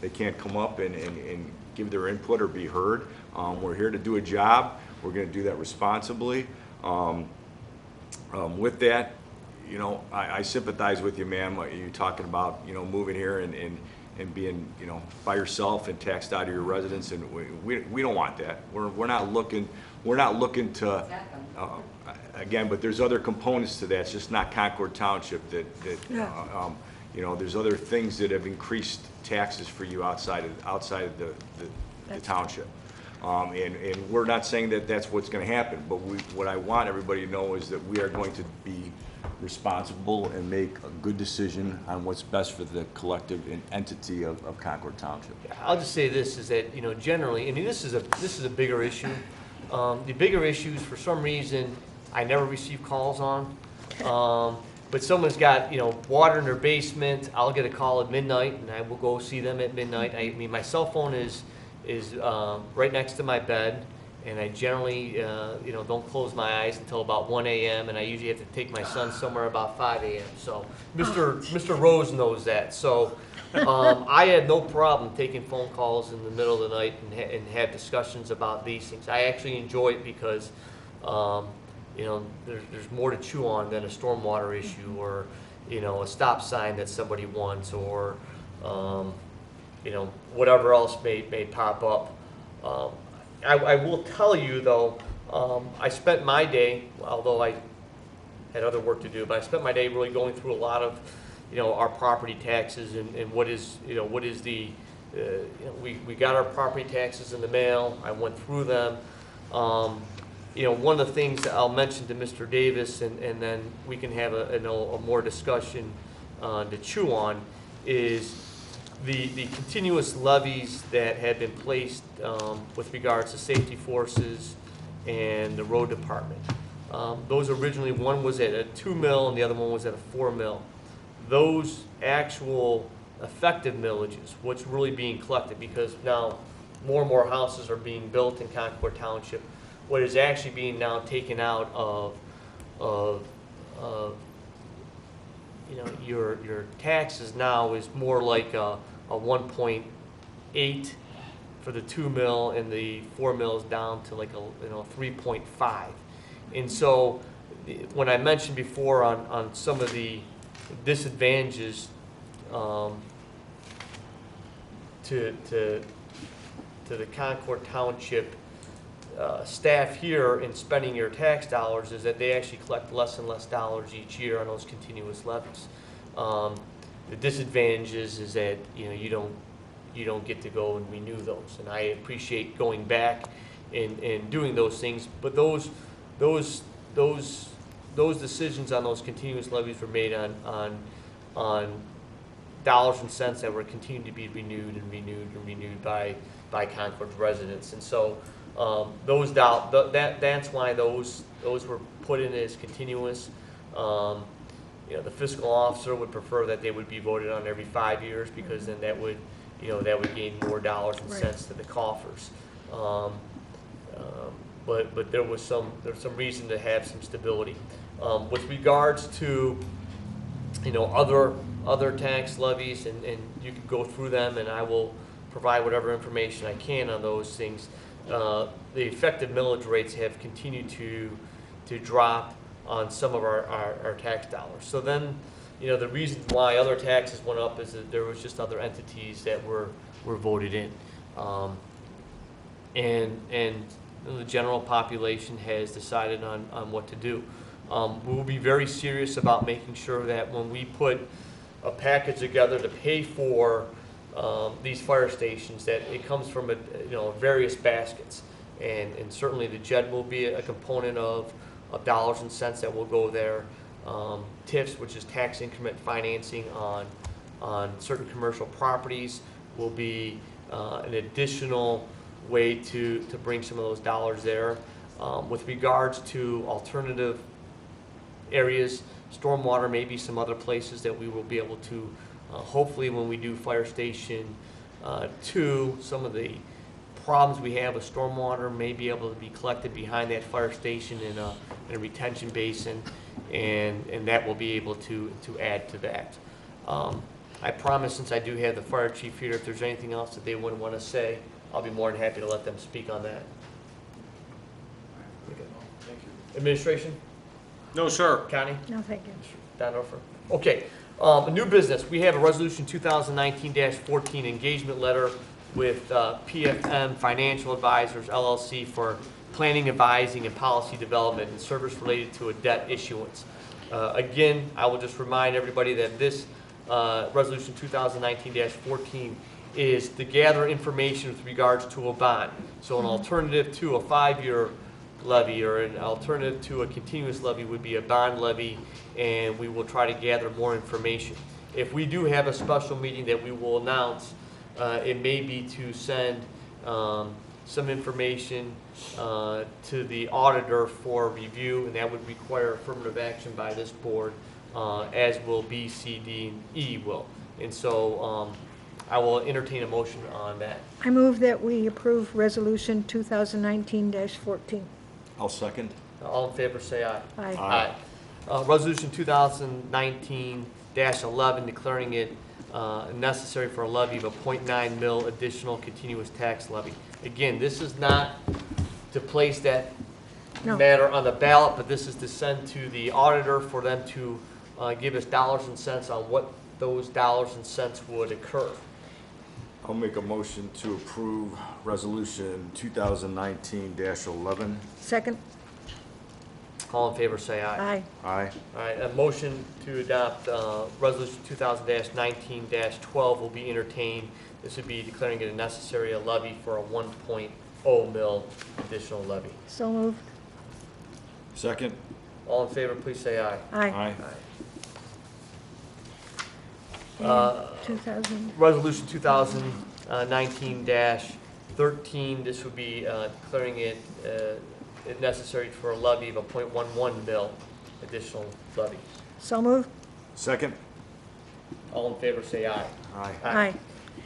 can't come up and give their input or be heard. We're here to do a job. We're going to do that responsibly. With that, I sympathize with you, ma'am. You're talking about moving here and being by yourself and taxed out of your residence, and we don't want that. We're not looking to again, but there's other components to that. It's just not Concord Township there's other things that have increased taxes for you outside of the township. And we're not saying that that's what's going to happen, but what I want everybody to know is that we are going to be responsible and make a good decision on what's best for the collective entity of Concord Township. I'll just say this is that generally, this is a bigger issue, The bigger issues, for some reason, I never receive calls on. But someone's got, water in their basement, I'll get a call at midnight, and I will go see them at midnight. I mean, my cell phone is right next to my bed, and I generally, don't close my eyes until about 1 a.m., and I usually have to take my son somewhere about 5 a.m. So Mr. Rose knows that. So I had no problem taking phone calls in the middle of the night and have discussions about these things. I actually enjoy it because there's more to chew on than a stormwater issue or, a stop sign that somebody wants or, whatever else may pop up. I will tell you, though, I spent my day, although I had other work to do, but I spent my day really going through a lot of, our property taxes and what is the, we got our property taxes in the mail. I went through them. One of the things that I'll mention to Mr. Davis, and then we can have a more discussion to chew on, is the continuous levies that had been placed with regards to safety forces and the road department. Those originally, one was at a 2 mil and the other one was at a 4 mil. Those actual effective millages, what's really being collected, because now more and more houses are being built in Concord Township, what is actually being now taken out of your taxes now is more like a 1.8 for the 2 mil, and the 4 mils down to like a 3.5. And so when I mentioned before on some of the disadvantages to the Concord Township staff here in spending your tax dollars is that they actually collect less and less dollars each year on those continuous levies. The disadvantage is that you don't get to go and renew those, and I appreciate going back and doing those things. But those decisions on those continuous levies were made on dollars and cents that were continuing to be renewed and renewed and renewed by Concord residents, and so. That's why those were put in as continuous. The fiscal officer would prefer that they would be voted on every 5 years, because then that would gain more dollars and cents to the coffers. But there was some reason to have some stability. With regards to other tax levies, and you can go through them, and I will provide whatever information I can on those things. The effective millage rates have continued to drop on some of our tax dollars. So then, the reason why other taxes went up is that there was just other entities that were voted in, and the general population has decided on what to do. We will be very serious about making sure that when we put a package together to pay for these fire stations, that it comes from various baskets, and certainly the JED will be a component of dollars and cents that will go there. TIFs, which is tax increment financing on certain commercial properties, will be an additional way to bring some of those dollars there. With regards to alternative areas, stormwater, maybe some other places that we will be able to hopefully when we do Fire Station 2, some of the problems we have with stormwater may be able to be collected behind that fire station in a retention basin, and that will be able to add to that. I promise, since I do have the fire chief here, if there's anything else that they would want to say, I'll be more than happy to let them speak on that. Thank you. Administration? No, sir. Connie? No, thank you. Dondorfer? Okay. New business. We have a resolution 2019-14 engagement letter with PFM Financial Advisors LLC for planning, advising, and policy development and service related to a debt issuance. Again, I will just remind everybody that this resolution 2019-14 is to gather information with regards to a bond. So an alternative to a 5-year levy or an alternative to a continuous levy would be a bond levy, and we will try to gather more information. If we do have a special meeting that we will announce, it may be to send some information to the auditor for review, and that would require affirmative action by this board, as will B, C, D, and E will. And so I will entertain a motion on that. I move that we approve Resolution 2019-14. I'll second. All in favor, say aye. Aye. Resolution 2019-11, declaring it necessary for a levy of a .9 mil additional continuous tax levy. Again, this is not to place that No. matter on the ballot, but this is to send to the auditor for them to give us dollars and cents on what those dollars and cents would occur. I'll make a motion to approve Resolution 2019-11. Second? All in favor, say aye. Aye. Aye. All right, a motion to adopt Resolution 2000-19-12 will be entertained. This would be declaring it a necessary levy for a 1.0 mil additional levy. So moved. Second. All in favor, please say aye. Aye. Uh, 2000. Resolution 2019-13, this would be declaring it necessary for a levy of a .11 mil additional levy. So moved. Second. All in favor, say aye. Aye. Aye.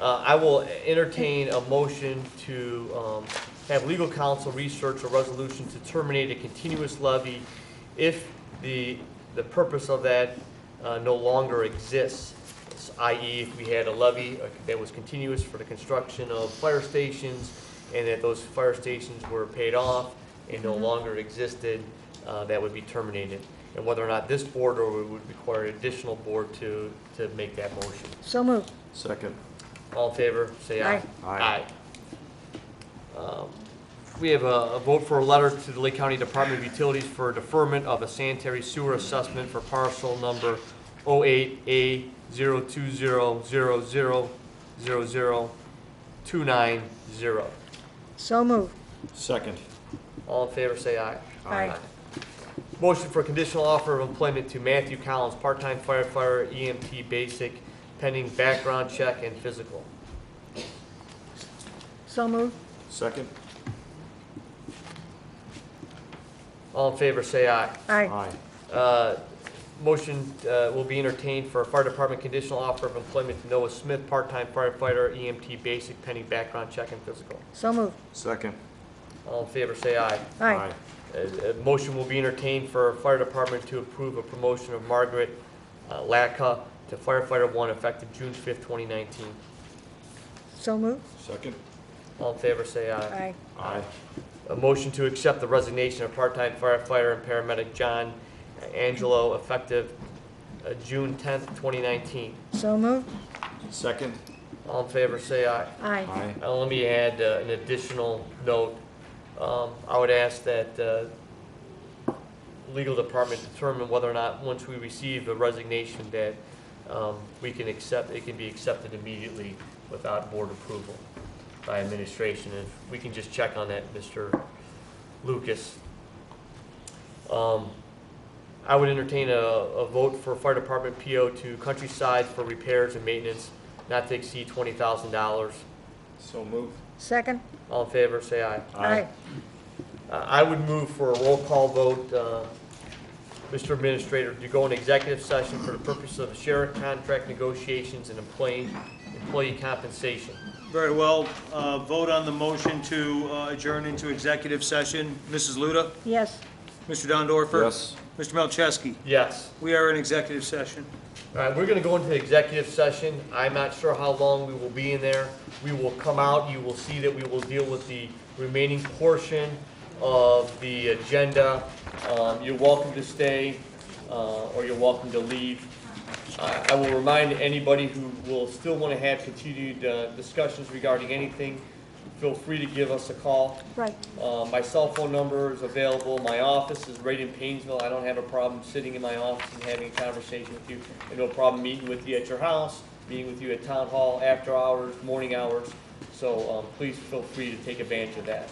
I will entertain a motion to have legal counsel research a resolution to terminate a continuous levy if the purpose of that no longer exists, i.e. if we had a levy that was continuous for the construction of fire stations and that those fire stations were paid off and no longer existed, that would be terminated. And whether or not this board or we would require an additional board to make that motion. So moved. Second. All in favor, say aye. Aye. We have a vote for a letter to the Lake County Department of Utilities for deferment of a sanitary sewer assessment for parcel number 08A02000000290. So moved. Second. All in favor, say aye. Aye. Motion for conditional offer of employment to Matthew Collins, part-time firefighter, EMT basic, pending background check and physical. So moved. Second. All in favor, say aye. Aye. Motion will be entertained for a fire department conditional offer of employment to Noah Smith, part-time firefighter, EMT basic, pending background check and physical. So moved. Second. All in favor, say aye. Aye. A motion will be entertained for fire department to approve a promotion of Margaret Lacka to firefighter 1 effective June 5th, 2019. So moved. Second. All in favor, say aye. Aye. Aye. A motion to accept the resignation of part-time firefighter and paramedic John Angelo effective June 10th, 2019. So moved. Second. All in favor, say aye. Aye. Aye. Let me add an additional note. I would ask that legal department determine whether or not, once we receive a resignation, that we can accept, it can be accepted immediately without board approval by administration. If we can just check on that, Mr. Lucas. I would entertain a vote for fire department PO to Countryside for repairs and maintenance not to exceed $20,000. So moved. Second? All in favor, say aye. Aye. I would move for a roll call vote, Mr. Administrator, to go in executive session for the purpose of sheriff contract negotiations and employee compensation. Very well. Vote on the motion to adjourn into executive session. Mrs. Luda? Yes. Mr. Dondorfer? Yes. Mr. Malcheski? Yes. We are in executive session. All right, we're going to go into executive session. I'm not sure how long we will be in there. We will come out. You will see that we will deal with the remaining portion of the agenda. You're welcome to stay or you're welcome to leave. I will remind anybody who will still want to have continued discussions regarding anything, feel free to give us a call. Right. My cell phone number is available. My office is right in Painesville. I don't have a problem sitting in my office and having a conversation with you. And no problem meeting with you at your house, meeting with you at town hall, after hours, morning hours. So please feel free to take advantage of that.